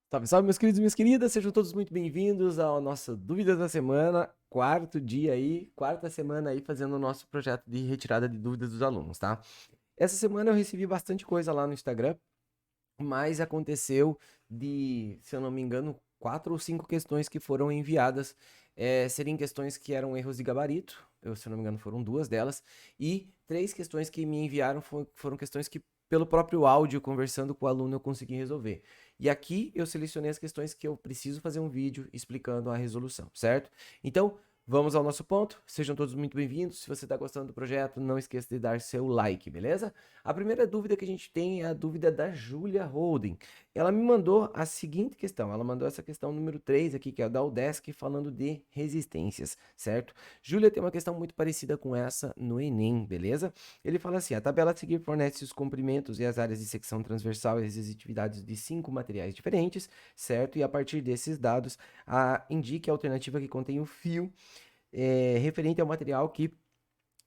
Salve, salve, meus queridos e minhas queridas, sejam todos muito bem-vindos ao nosso Dúvidas da Semana, quarto dia aí, quarta semana aí fazendo o nosso projeto de retirada de dúvidas dos alunos, tá? Essa semana eu recebi bastante coisa lá no Instagram, mas aconteceu de, se eu não me engano, 4 ou 5 questões que foram enviadas, seriam questões que eram erros de gabarito, se eu não me engano foram 2 delas, e 3 questões que me enviaram foram questões que pelo próprio áudio, conversando com o aluno, eu consegui resolver. E aqui eu selecionei as questões que eu preciso fazer um vídeo explicando a resolução, certo? Então, vamos ao nosso ponto. Sejam todos muito bem-vindos. Se você está gostando do projeto, não esqueça de dar seu like, beleza? A primeira dúvida que a gente tem é a dúvida da Julia Holden. Ela me mandou a seguinte questão. Ela mandou essa questão número 3 aqui, que é da UDESC, falando de resistências, certo? Júlia tem uma questão muito parecida com essa no Enem, beleza? Ele fala assim: a tabela a seguir fornece os comprimentos e as áreas de secção transversal e as resisttividades de 5 materiais diferentes, certo? E a partir desses dados, indique a alternativa que contém o fio referente ao material que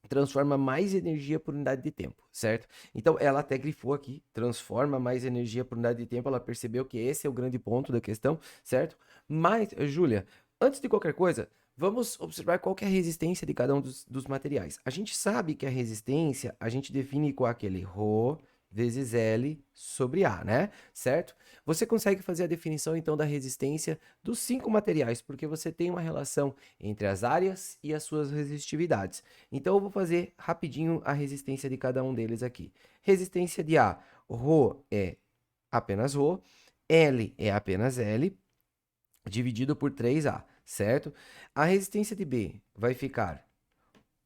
transforma mais energia por unidade de tempo, certo? Então ela até grifou aqui, transforma mais energia por unidade de tempo, ela percebeu que esse é o grande ponto da questão, certo? Mas, Júlia, antes de qualquer coisa, vamos observar qual que é a resistência de cada um dos materiais. A gente sabe que a resistência a gente define com aquele ρ vezes L sobre A, né? Certo? Você consegue fazer a definição então da resistência dos 5 materiais, porque você tem uma relação entre as áreas e as suas resistividades. Então eu vou fazer rapidinho a resistência de cada um deles aqui. Resistência de A, ρ é apenas ρ, L é apenas L, dividido por 3A, certo? A resistência de B vai ficar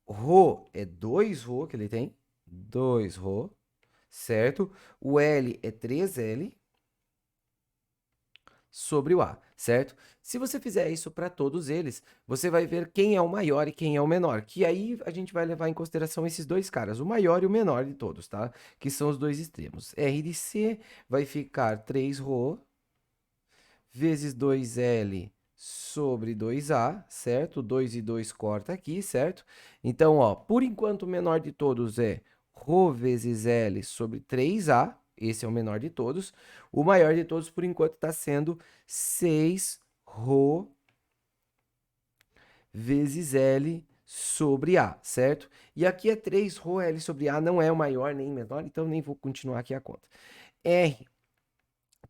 ρ é 2ρ que ele tem, 2ρ, certo? O L é 3L sobre o A, certo? Se você fizer isso para todos eles, você vai ver quem é o maior e quem é o menor, que aí a gente vai levar em consideração esses dois caras, o maior e o menor de todos, tá? Que são os dois extremos. R de C vai ficar 3ρ vezes 2L sobre 2A, certo? 2 e 2 corta aqui, certo? Então, ó, por enquanto o menor de todos é ρ vezes L sobre 3A, esse é o menor de todos. O maior de todos, por enquanto, está sendo 6ρ vezes L sobre A, certo? E aqui é 3ρ L sobre A, não é o maior nem o menor, então nem vou continuar aqui a conta. R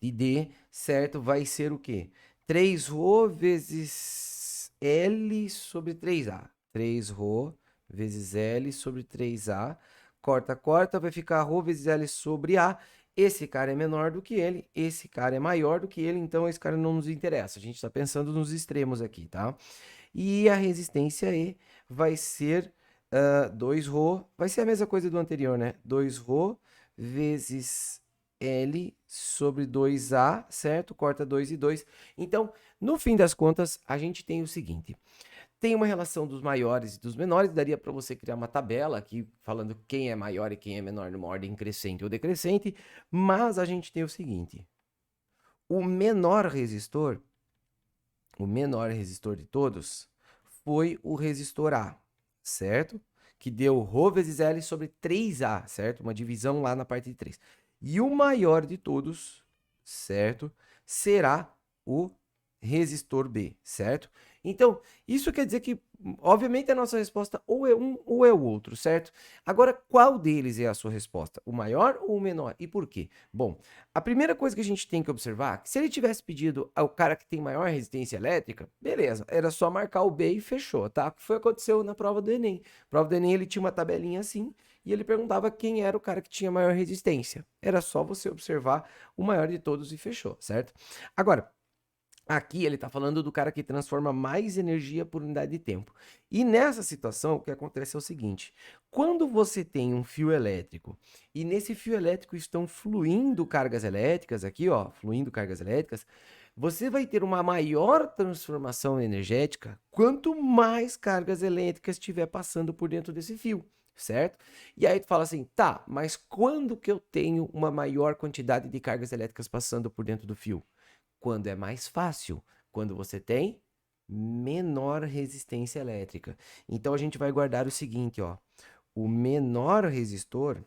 de D, certo? Vai ser o quê? 3ρ vezes L sobre 3A. 3ρ vezes L sobre 3A. Corta, corta, vai ficar ρ vezes L sobre A. Esse cara é menor do que ele, esse cara é maior do que ele, então esse cara não nos interessa. A gente está pensando nos extremos aqui, tá? E a resistência E vai ser 2ρ, vai ser a mesma coisa do anterior, né? 2ρ vezes L sobre 2A, certo? Corta 2 e 2. Então, no fim das contas, a gente tem o seguinte: tem uma relação dos maiores e dos menores, daria para você criar uma tabela aqui falando quem é maior e quem é menor numa ordem crescente ou decrescente, mas a gente tem o seguinte: o menor resistor de todos foi o resistor A, certo? Que deu ρ vezes L sobre 3A, certo? Uma divisão lá na parte de 3. E o maior de todos, certo? Será o resistor B, certo? Então, isso quer dizer que, obviamente, a nossa resposta ou é um ou é o outro, certo? Agora, qual deles é a sua resposta? O maior ou o menor? E por quê? Bom, a primeira coisa que a gente tem que observar é que se ele tivesse pedido ao cara que tem maior resistência elétrica, beleza, era só marcar o B e fechou, tá? O que foi aconteceu na prova do Enem? Na prova do Enem ele tinha uma tabelinha assim e ele perguntava quem era o cara que tinha maior resistência. Era só você observar o maior de todos e fechou, certo? Agora, aqui ele está falando do cara que transforma mais energia por unidade de tempo. E nessa situação, o que acontece é o seguinte: quando você tem um fio elétrico e nesse fio elétrico estão fluindo cargas elétricas, aqui ó, fluindo cargas elétricas, você vai ter uma maior transformação energética quanto mais cargas elétricas estiver passando por dentro desse fio, certo? E aí tu fala assim, tá, mas quando que eu tenho uma maior quantidade de cargas elétricas passando por dentro do fio? Quando é mais fácil, quando você tem menor resistência elétrica. Então a gente vai guardar o seguinte, ó, o menor resistor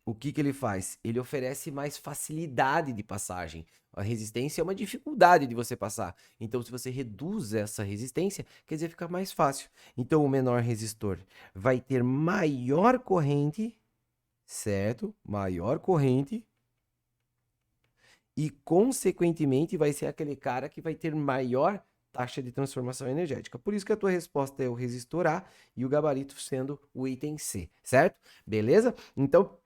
o que que ele faz? Ele oferece mais facilidade de passagem. A resistência é uma dificuldade de você passar. Então, se você reduz essa resistência, quer dizer, fica mais fácil. Então, o menor resistor vai ter maior corrente, certo? Maior corrente. E, consequentemente, vai ser aquele cara que vai ter maior taxa de transformação energética. Por isso que a tua resposta é o resistor A e o gabarito sendo o item C, certo? Beleza? Então,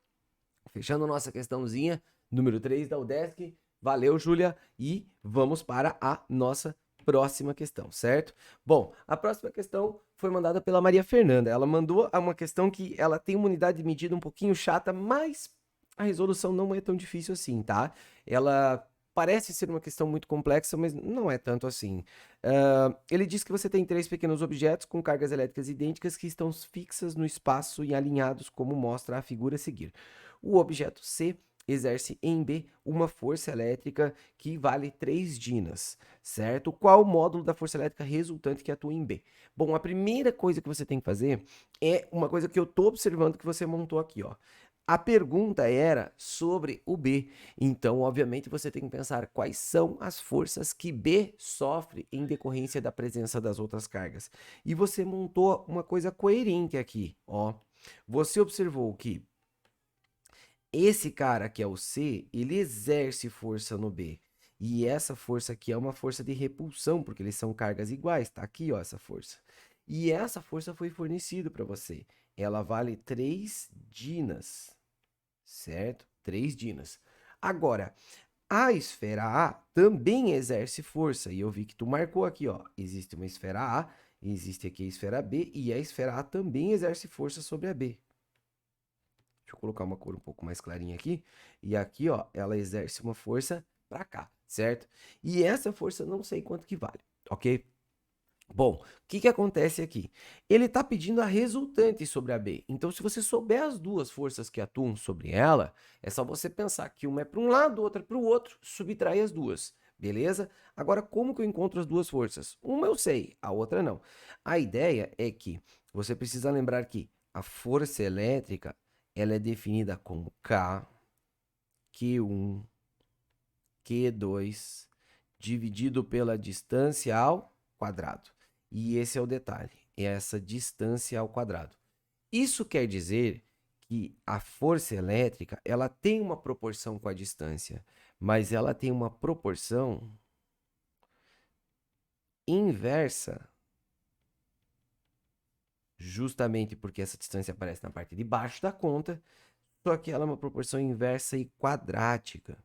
fechando nossa questãozinha, número 3 da UDESC. Valeu, Júlia. E vamos para a nossa próxima questão, certo? Bom, a próxima questão foi mandada pela Maria Fernanda. Ela mandou uma questão que ela tem uma unidade de medida um pouquinho chata, mas a resolução não é tão difícil assim, tá? Ela parece ser uma questão muito complexa, mas não é tanto assim. Ele diz que você tem 3 pequenos objetos com cargas elétricas idênticas que estão fixas no espaço e alinhados, como mostra a figura a seguir. O objeto C exerce em B uma força elétrica que vale 3 dinas, certo? Qual o módulo da força elétrica resultante que atua em B? Bom, a primeira coisa que você tem que fazer é uma coisa que eu estou observando que você montou aqui, ó. A pergunta era sobre o B, então, obviamente, você tem que pensar quais são as forças que B sofre em decorrência da presença das outras cargas. E você montou uma coisa coerente aqui, ó. Você observou que esse cara que é o C, ele exerce força no B. E essa força aqui é uma força de repulsão, porque eles são cargas iguais. Tá aqui, ó, essa força. E essa força foi fornecida para você. Ela vale 3 dinas, certo? 3 dinas. Agora, a esfera A também exerce força. E eu vi que tu marcou aqui, ó. Existe uma esfera A, existe aqui a esfera B, e a esfera A também exerce força sobre a B. Deixa eu colocar uma cor um pouco mais clarinha aqui. E aqui, ó, ela exerce uma força para cá, certo? E essa força não sei quanto que vale, ok? Bom, o que que acontece aqui? Ele está pedindo a resultante sobre a B. Então, se você souber as duas forças que atuam sobre ela, é só você pensar que uma é para um lado, outra é para o outro, subtrai as duas, beleza? Agora, como que eu encontro as duas forças? Uma eu sei, a outra não. A ideia é que você precisa lembrar que a força elétrica ela é definida como K, Q1, Q2, dividido pela distância ao quadrado. E esse é o detalhe, é essa distância ao quadrado. Isso quer dizer que a força elétrica, ela tem uma proporção com a distância, mas ela tem uma proporção inversa, justamente porque essa distância aparece na parte de baixo da conta, só que ela é uma proporção inversa e quadrática.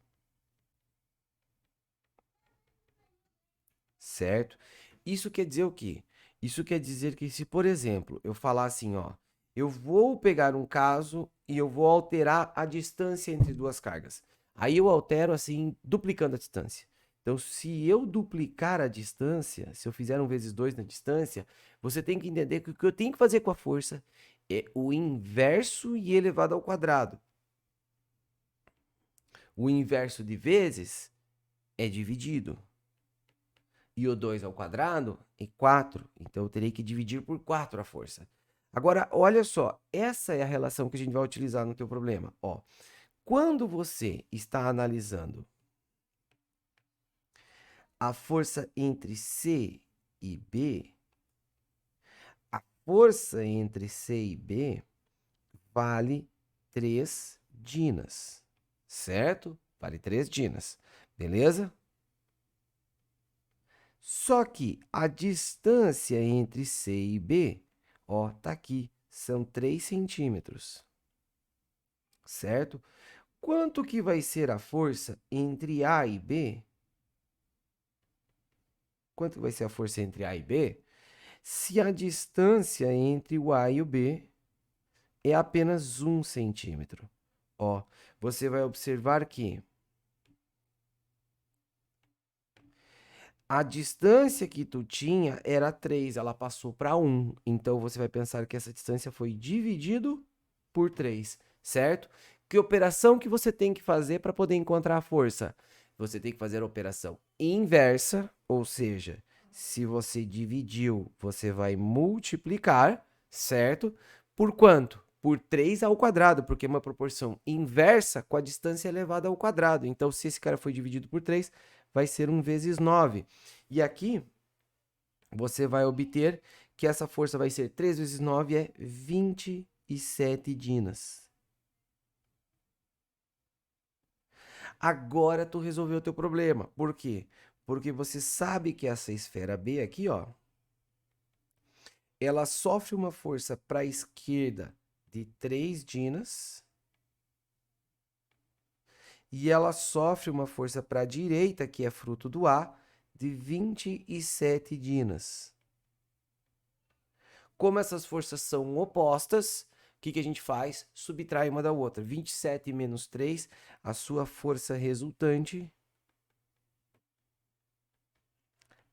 Certo? Isso quer dizer o quê? Isso quer dizer que se, por exemplo, eu falar assim, ó, eu vou pegar um caso e eu vou alterar a distância entre duas cargas. Aí eu altero assim, duplicando a distância. Então, se eu duplicar a distância, se eu fizer 1 vezes 2 na distância, você tem que entender que o que eu tenho que fazer com a força é o inverso e elevado ao quadrado. O inverso de vezes é dividido. E o 2 ao quadrado é 4. Então, eu terei que dividir por 4 a força. Agora, olha só. Essa é a relação que a gente vai utilizar no teu problema. Ó, quando você está analisando a força entre C e B, a força entre C e B vale 3 dinas. Certo? Vale 3 dinas. Beleza? Só que a distância entre C e B, ó, tá aqui, são 3 centímetros, certo? Quanto que vai ser a força entre A e B? Quanto que vai ser a força entre A e B? Se a distância entre o A e o B é apenas 1 centímetro. Ó, você vai observar que a distância que tu tinha era 3, ela passou para 1. Então, você vai pensar que essa distância foi dividido por 3, certo? Que operação que você tem que fazer para poder encontrar a força? Você tem que fazer a operação inversa, ou seja, se você dividiu, você vai multiplicar, certo? Por quanto? por 3 ao quadrado, porque é uma proporção inversa com a distância elevada ao quadrado. Então, se esse cara foi dividido por 3, vai ser 1 vezes 9. E aqui, você vai obter que essa força vai ser 3 vezes 9 é 27 dinas. Agora tu resolveu o teu problema. Por quê? Porque você sabe que essa esfera B aqui, ó, ela sofre uma força para a esquerda de 3 dinas e ela sofre uma força para a direita, que é fruto do A, de 27 dinas. Como essas forças são opostas, o que a gente faz? Subtrai uma da outra. 27 menos 3, a sua força resultante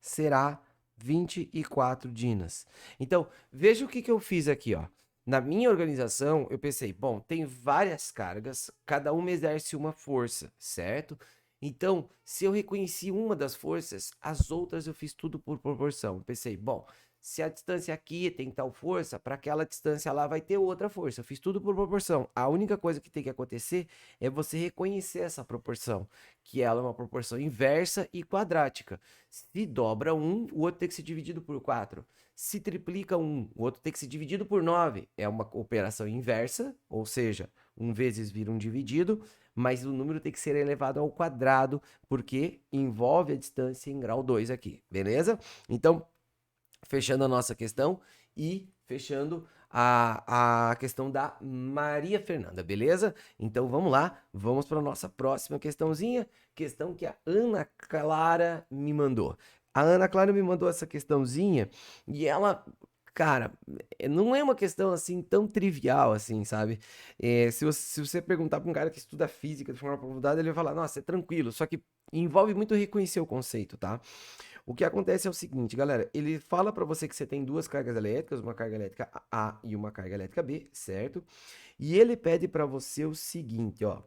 será 24 dinas. Então, veja o que eu fiz aqui, ó. Na minha organização, eu pensei, bom, tem várias cargas, cada uma exerce uma força, certo? Então, se eu reconheci uma das forças, as outras eu fiz tudo por proporção. Eu pensei, bom, se a distância aqui tem tal força, para aquela distância lá vai ter outra força. Eu fiz tudo por proporção. A única coisa que tem que acontecer é você reconhecer essa proporção, que ela é uma proporção inversa e quadrática. Se dobra 1, o outro tem que ser dividido por 4. Se triplica 1, o outro tem que ser dividido por 9. É uma operação inversa, ou seja, 1 vezes vira um dividido, mas o número tem que ser elevado ao quadrado, porque envolve a distância em grau 2 aqui, beleza? Então, fechando a nossa questão e fechando a questão da Maria Fernanda, beleza? Então vamos lá, vamos para a nossa próxima questãozinha, questão que a Ana Clara me mandou. A Ana Clara me mandou essa questãozinha e ela, cara, não é uma questão assim tão trivial assim, sabe? Se você perguntar para um cara que estuda física de forma aprofundada, ele vai falar, nossa, é tranquilo, só que envolve muito reconhecer o conceito, tá? O que acontece é o seguinte, galera, ele fala para você que você tem duas cargas elétricas, uma carga elétrica A e uma carga elétrica B, certo? E ele pede para você o seguinte, ó,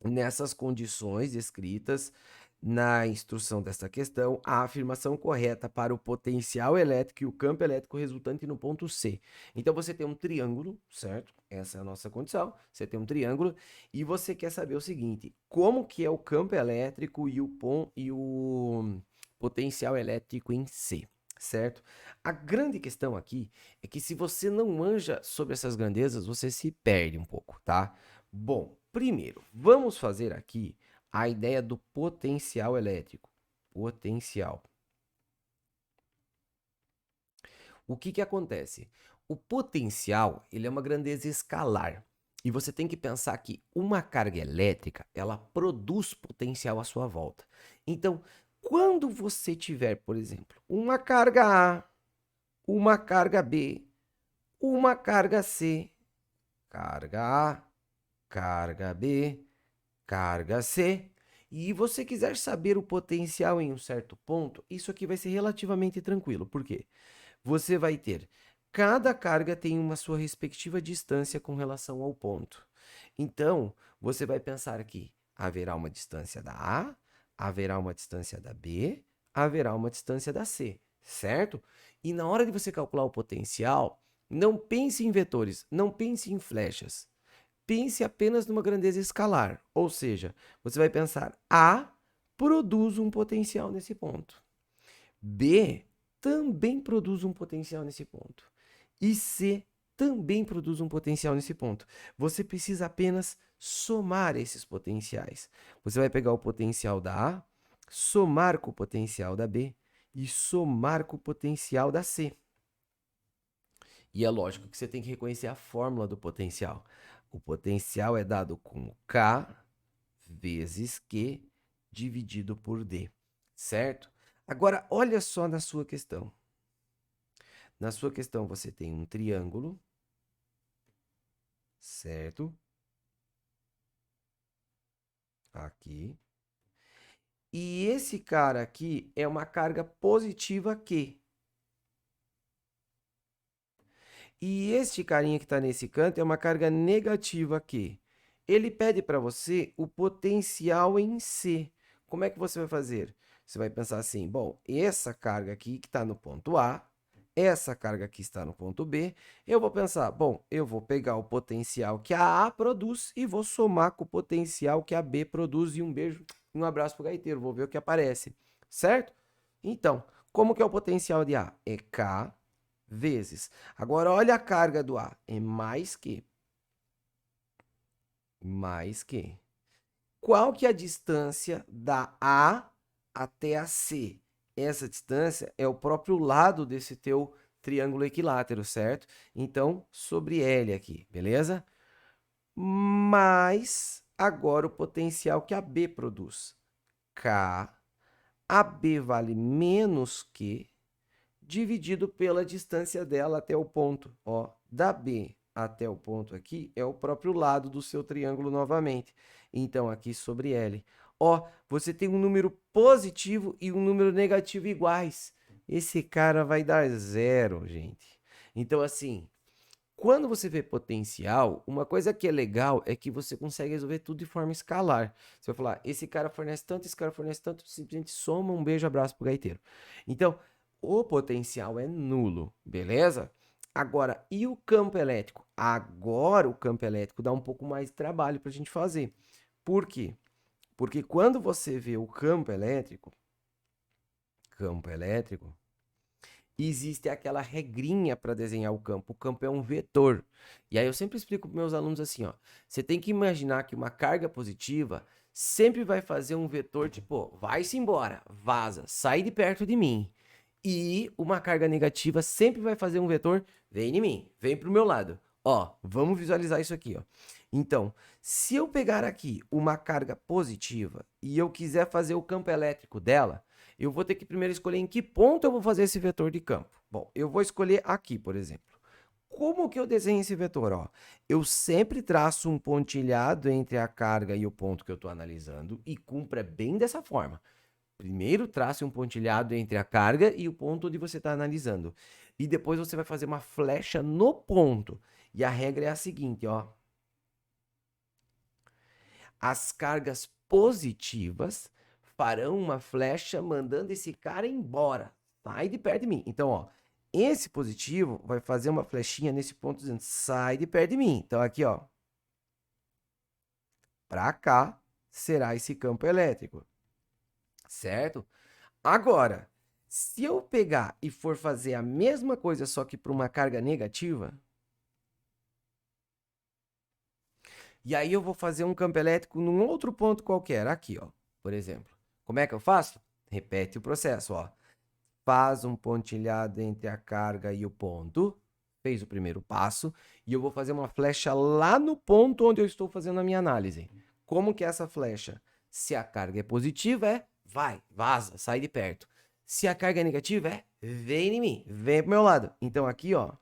nessas condições descritas na instrução desta questão, a afirmação correta para o potencial elétrico e o campo elétrico resultante no ponto C. Então você tem um triângulo, certo? Essa é a nossa condição. Você tem um triângulo e você quer saber o seguinte: como que é o campo elétrico e o potencial elétrico em C, certo? A grande questão aqui é que se você não manja sobre essas grandezas, você se perde um pouco, tá? Bom, primeiro, vamos fazer aqui a ideia do potencial elétrico. Potencial. O que acontece? O potencial, ele é uma grandeza escalar. E você tem que pensar que uma carga elétrica, ela produz potencial à sua volta. Então, quando você tiver, por exemplo, uma carga A, uma carga B, uma carga C, carga A, carga B, carga C, e você quiser saber o potencial em um certo ponto, isso aqui vai ser relativamente tranquilo. Por quê? Você vai ter, cada carga tem uma sua respectiva distância com relação ao ponto. Então, você vai pensar que haverá uma distância da A, haverá uma distância da B, haverá uma distância da C, certo? E na hora de você calcular o potencial, não pense em vetores, não pense em flechas. Pense apenas numa grandeza escalar, ou seja, você vai pensar A produz um potencial nesse ponto. B também produz um potencial nesse ponto. E C também produz um potencial nesse ponto. Você precisa apenas somar esses potenciais. Você vai pegar o potencial da A, somar com o potencial da B e somar com o potencial da C. E é lógico que você tem que reconhecer a fórmula do potencial. O potencial é dado com K vezes Q dividido por D, certo? Agora, olha só na sua questão. Na sua questão, você tem um triângulo, certo? Aqui. E esse cara aqui é uma carga positiva Q. E este carinha que está nesse canto é uma carga negativa Q. Ele pede para você o potencial em C. Como é que você vai fazer? Você vai pensar assim, bom, essa carga aqui que está no ponto A, essa carga aqui está no ponto B, eu vou pensar, bom, eu vou pegar o potencial que a A produz e vou somar com o potencial que a B produz, e um beijo, um abraço pro gaiteiro, vou ver o que aparece, certo? Então, como que é o potencial de A? É K vezes. Agora, olha a carga do A, é mais que. Mais que. Qual que é a distância da A até a C? Essa distância é o próprio lado desse teu triângulo equilátero, certo? Então, sobre L aqui, beleza? Mais agora o potencial que a B produz. K, AB vale menos que, dividido pela distância dela até o ponto. Ó, da B até o ponto aqui é o próprio lado do seu triângulo novamente. Então, aqui sobre L. Ó, você tem um número positivo e um número negativo iguais. Esse cara vai dar zero, gente. Então, assim, quando você vê potencial, uma coisa que é legal é que você consegue resolver tudo de forma escalar. Você vai falar, esse cara fornece tanto, esse cara fornece tanto, simplesmente soma, um beijo, abraço pro gaiteiro. Então, o potencial é nulo, beleza? Agora, e o campo elétrico? Agora o campo elétrico dá um pouco mais de trabalho para a gente fazer. Por quê? Porque quando você vê o campo elétrico, existe aquela regrinha para desenhar o campo. O campo é um vetor. E aí eu sempre explico para meus alunos assim, ó, você tem que imaginar que uma carga positiva sempre vai fazer um vetor tipo, vai-se embora, vaza, sai de perto de mim. E uma carga negativa sempre vai fazer um vetor, vem em mim, vem pro meu lado. Ó, vamos visualizar isso aqui, ó. Então, se eu pegar aqui uma carga positiva e eu quiser fazer o campo elétrico dela, eu vou ter que primeiro escolher em que ponto eu vou fazer esse vetor de campo. Bom, eu vou escolher aqui, por exemplo. Como que eu desenho esse vetor? Ó, eu sempre traço um pontilhado entre a carga e o ponto que eu estou analisando e cumpra bem dessa forma. Primeiro trace um pontilhado entre a carga e o ponto onde você está analisando. E depois você vai fazer uma flecha no ponto. E a regra é a seguinte, ó. As cargas positivas farão uma flecha mandando esse cara embora. Sai de perto de mim. Então, ó, esse positivo vai fazer uma flechinha nesse ponto dizendo, sai de perto de mim. Então, aqui, ó, para cá será esse campo elétrico, certo? Agora, se eu pegar e for fazer a mesma coisa, só que para uma carga negativa, e aí eu vou fazer um campo elétrico num outro ponto qualquer, aqui, ó, por exemplo. Como é que eu faço? Repete o processo, ó. Faz um pontilhado entre a carga e o ponto, fez o primeiro passo, e eu vou fazer uma flecha lá no ponto onde eu estou fazendo a minha análise. Como que é essa flecha? Se a carga é positiva, é vai, vaza, sai de perto. Se a carga é negativa, é vem em mim, vem pro meu lado. Então aqui, ó,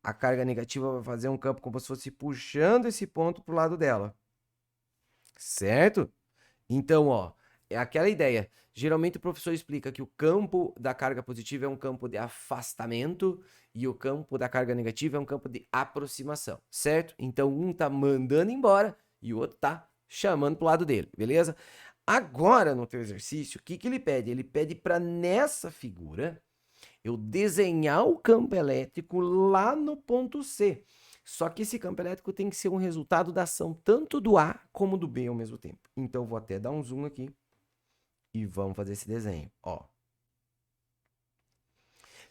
a carga negativa vai fazer um campo como se fosse puxando esse ponto pro lado dela. Certo? Então, ó, é aquela ideia. Geralmente o professor explica que o campo da carga positiva é um campo de afastamento e o campo da carga negativa é um campo de aproximação, certo? Então um tá mandando embora e o outro tá chamando pro lado dele, beleza? Agora no teu exercício, o que que ele pede? Ele pede para nessa figura eu desenhar o campo elétrico lá no ponto C. Só que esse campo elétrico tem que ser um resultado da ação tanto do A como do B ao mesmo tempo. Então, eu vou até dar um zoom aqui e vamos fazer esse desenho. Ó.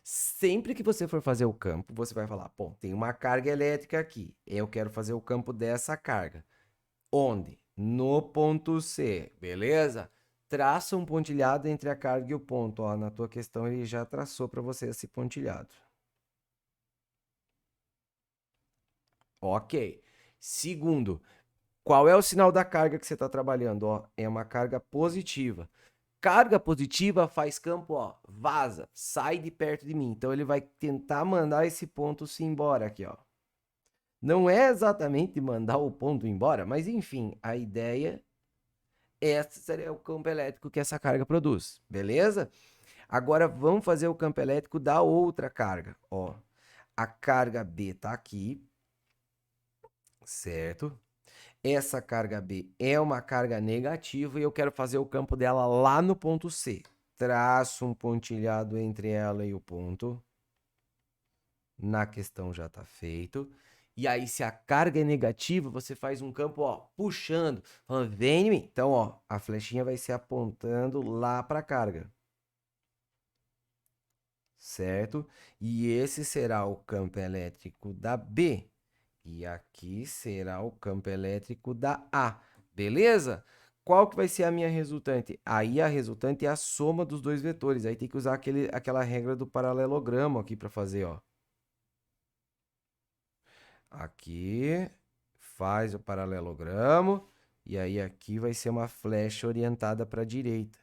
Sempre que você for fazer o campo, você vai falar, pô, tem uma carga elétrica aqui. Eu quero fazer o campo dessa carga. Onde? No ponto C, beleza? Traça um pontilhado entre a carga e o ponto. Ó, na tua questão, ele já traçou para você esse pontilhado. Ok. Segundo, qual é o sinal da carga que você está trabalhando? Ó, é uma carga positiva. Carga positiva faz campo, ó, vaza, sai de perto de mim. Então ele vai tentar mandar esse ponto se embora aqui, ó. Não é exatamente mandar o ponto embora, mas enfim, a ideia esse seria o campo elétrico que essa carga produz, beleza? Agora vamos fazer o campo elétrico da outra carga, ó. A carga B tá aqui, certo? Essa carga B é uma carga negativa e eu quero fazer o campo dela lá no ponto C. traço um pontilhado entre ela e o ponto. Na questão já está feito. E aí, se a carga é negativa, você faz um campo, ó, puxando, falando, vem em mim. Então, ó, a flechinha vai ser apontando lá para a carga. Certo? E esse será o campo elétrico da B. E aqui será o campo elétrico da A. Beleza? Qual que vai ser a minha resultante? Aí a resultante é a soma dos dois vetores. Aí tem que usar aquela regra do paralelogramo aqui para fazer, ó. Aqui faz o paralelogramo e aí aqui vai ser uma flecha orientada para a direita.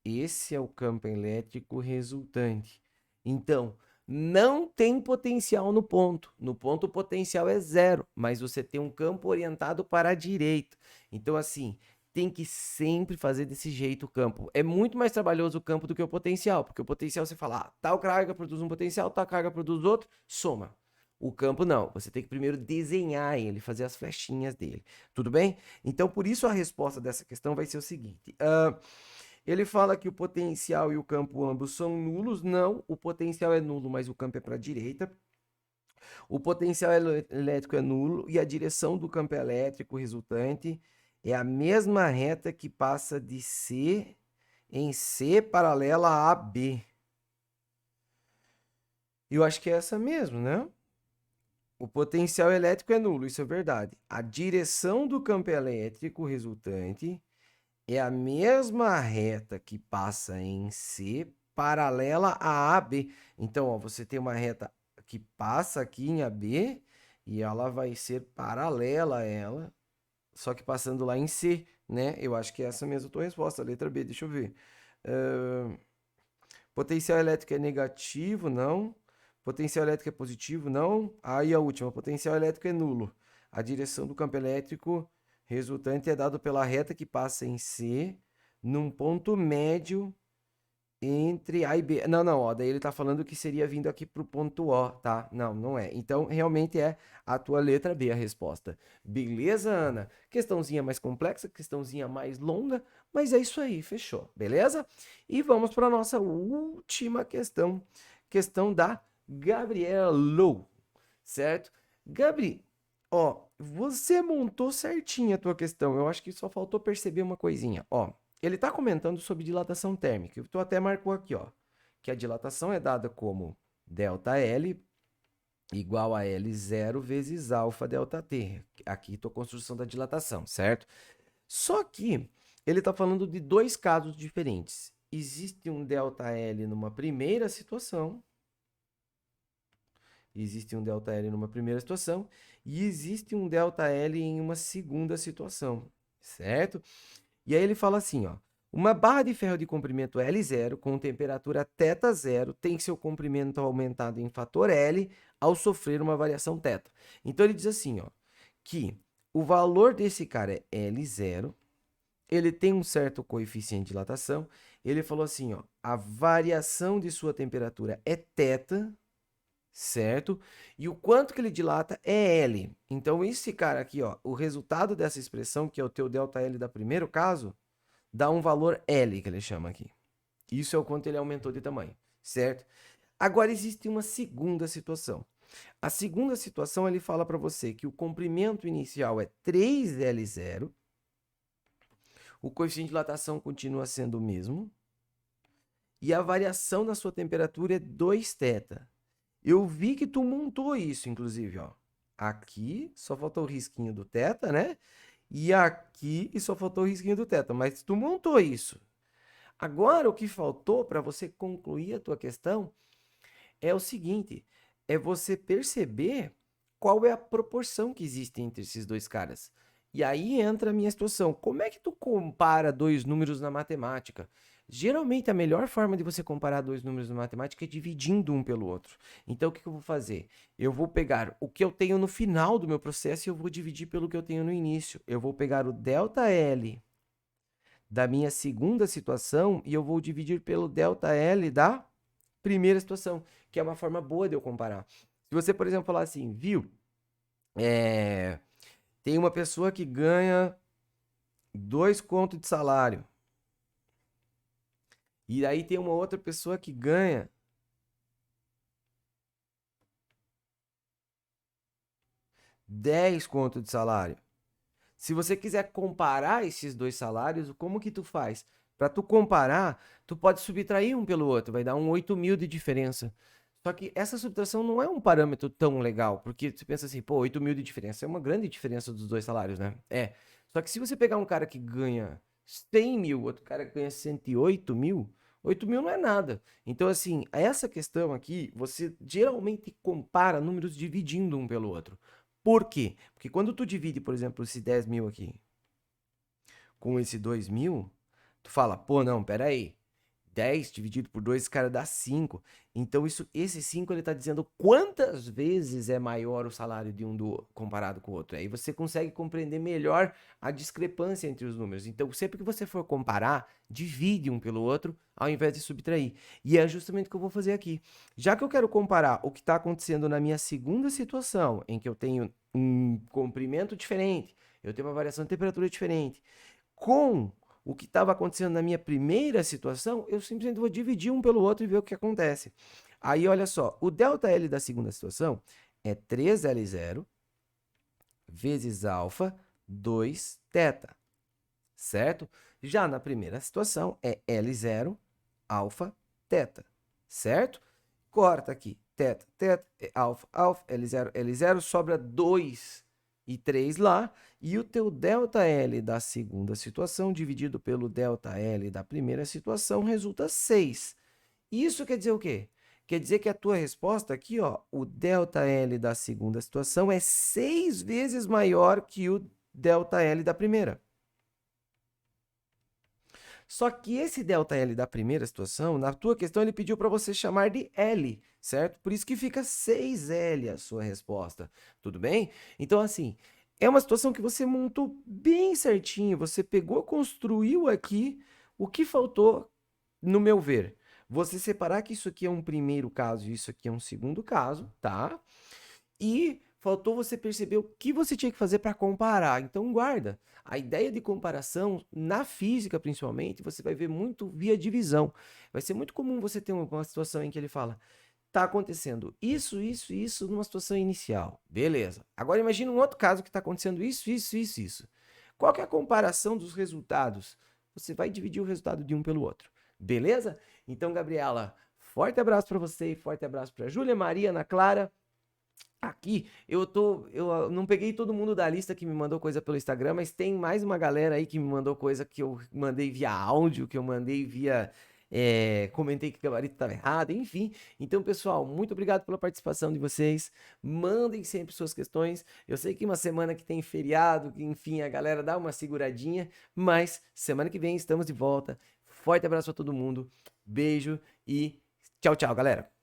Esse é o campo elétrico resultante. Então, não tem potencial no ponto. No ponto o potencial é zero, mas você tem um campo orientado para a direita. Então, assim, tem que sempre fazer desse jeito o campo. É muito mais trabalhoso o campo do que o potencial, porque o potencial você fala, tal carga produz um potencial, tal carga produz outro, soma. O campo não, você tem que primeiro desenhar ele, fazer as flechinhas dele. Tudo bem? Então, por isso a resposta dessa questão vai ser o seguinte. Ele fala que o potencial e o campo ambos são nulos. Não, o potencial é nulo, mas o campo é para a direita. O potencial elétrico é nulo e a direção do campo elétrico resultante é a mesma reta que passa de C em C paralela a B. Eu acho que é essa mesmo, né? O potencial elétrico é nulo, isso é verdade. A direção do campo elétrico resultante é a mesma reta que passa em C paralela a AB. Então, ó, você tem uma reta que passa aqui em AB e ela vai ser paralela a ela, só que passando lá em C, né? Eu acho que é essa mesmo a tua resposta, a letra B, deixa eu ver. Potencial elétrico é negativo, não. Potencial elétrico é positivo, não. Aí a última, potencial elétrico é nulo. A direção do campo elétrico resultante é dado pela reta que passa em C, num ponto médio entre A e B. Não, não, ó, daí ele tá falando que seria vindo aqui pro ponto O, tá? Não, não é. Então, realmente é a tua letra B a resposta. Beleza, Ana? Questãozinha mais complexa, questãozinha mais longa, mas é isso aí, fechou, beleza? E vamos para nossa última questão, questão da Gabriela Lou, certo? Gabri, ó, você montou certinho a tua questão, eu acho que só faltou perceber uma coisinha, ó. Ele está comentando sobre dilatação térmica. Tu até marcou aqui, ó, que a dilatação é dada como ΔL igual a L0 vezes alfa ΔT. Aqui tua construção da dilatação, certo? Só que ele está falando de dois casos diferentes. Existe um ΔL numa primeira situação. Existe um ΔL numa primeira situação e existe um ΔL em uma segunda situação, certo? E aí ele fala assim, ó, uma barra de ferro de comprimento L0 com temperatura θ0 tem seu comprimento aumentado em fator L ao sofrer uma variação θ. Então ele diz assim, ó, que o valor desse cara é L0, ele tem um certo coeficiente de dilatação, ele falou assim, ó, a variação de sua temperatura é θ, certo? E o quanto que ele dilata é L. Então esse cara aqui, ó, o resultado dessa expressão, que é o teu ΔL da primeiro caso, dá um valor L, que ele chama aqui. Isso é o quanto ele aumentou de tamanho, certo? Agora existe uma segunda situação. A segunda situação, ele fala para você que o comprimento inicial é 3L0, o coeficiente de dilatação continua sendo o mesmo, e a variação da sua temperatura é 2θ. Eu vi que tu montou isso, inclusive, ó. Aqui só faltou o risquinho do θ, né? E aqui só faltou o risquinho do θ, mas tu montou isso. Agora, o que faltou para você concluir a tua questão é o seguinte, é você perceber qual é a proporção que existe entre esses dois caras. E aí entra a minha situação. Como é que tu compara dois números na matemática? Geralmente, a melhor forma de você comparar dois números na matemática é dividindo um pelo outro. Então, o que eu vou fazer? Eu vou pegar o que eu tenho no final do meu processo e eu vou dividir pelo que eu tenho no início. Eu vou pegar o ΔL da minha segunda situação e eu vou dividir pelo ΔL da primeira situação, que é uma forma boa de eu comparar. Se você, por exemplo, falar assim, viu, tem uma pessoa que ganha 2 contos de salário E aí tem uma outra pessoa que ganha 10 conto de salário. Se você quiser comparar esses dois salários, como que tu faz? Para tu comparar, tu pode subtrair um pelo outro, vai dar um 8.000 de diferença. Só que essa subtração não é um parâmetro tão legal, porque você pensa assim, pô, 8.000 de diferença é uma grande diferença dos dois salários, né? É. Só que se você pegar um cara que ganha 100 mil, outro cara que ganha 108 mil, 8 mil não é nada. Então, assim, essa questão aqui, você geralmente compara números dividindo um pelo outro. Por quê? Porque quando tu divide, por exemplo, esse 10 mil aqui com esse 2 mil, tu fala, pô, não, pera aí. 10 dividido por 2, esse cara dá 5. Então, esse 5 ele está dizendo quantas vezes é maior o salário de um comparado com o outro. Aí você consegue compreender melhor a discrepância entre os números. Então, sempre que você for comparar, divide um pelo outro ao invés de subtrair. E é justamente o que eu vou fazer aqui. Já que eu quero comparar o que está acontecendo na minha segunda situação, em que eu tenho um comprimento diferente, eu tenho uma variação de temperatura diferente, com o que estava acontecendo na minha primeira situação, eu simplesmente vou dividir um pelo outro e ver o que acontece. Aí, olha só, o ΔL da segunda situação é 3L0 vezes alfa 2 θ, certo? Já na primeira situação é L0 alfa θ, certo? Corta aqui, θ, alfa, alfa, L0, L0, sobra 2 e 3 lá, e o teu ΔL da segunda situação dividido pelo ΔL da primeira situação resulta 6. Isso quer dizer o quê? Quer dizer que a tua resposta aqui, ó, o ΔL da segunda situação é 6 vezes maior que o ΔL da primeira. Só que esse ΔL da primeira situação, na tua questão, ele pediu para você chamar de L, certo? Por isso que fica 6L a sua resposta, tudo bem? Então, assim, é uma situação que você montou bem certinho, você pegou, construiu aqui o que faltou, no meu ver. Você separar que isso aqui é um primeiro caso e isso aqui é um segundo caso, tá? E faltou você perceber o que você tinha que fazer para comparar. Então, guarda. A ideia de comparação, na física principalmente, você vai ver muito via divisão. Vai ser muito comum você ter uma situação em que ele fala: tá acontecendo isso, isso, isso numa situação inicial. Beleza. Agora imagine um outro caso que está acontecendo isso, isso, isso, isso. Qual que é a comparação dos resultados? Você vai dividir o resultado de um pelo outro. Beleza? Então, Gabriela, forte abraço para você e forte abraço para Júlia, Maria, Ana Clara. Aqui, eu não peguei todo mundo da lista que me mandou coisa pelo Instagram, mas tem mais uma galera aí que me mandou coisa que eu mandei via áudio, que eu mandei via, comentei que o gabarito estava errado, enfim. Então, pessoal, muito obrigado pela participação de vocês. Mandem sempre suas questões. Eu sei que uma semana que tem feriado, que enfim, a galera dá uma seguradinha, mas semana que vem estamos de volta. Forte abraço para todo mundo. Beijo e tchau, tchau, galera.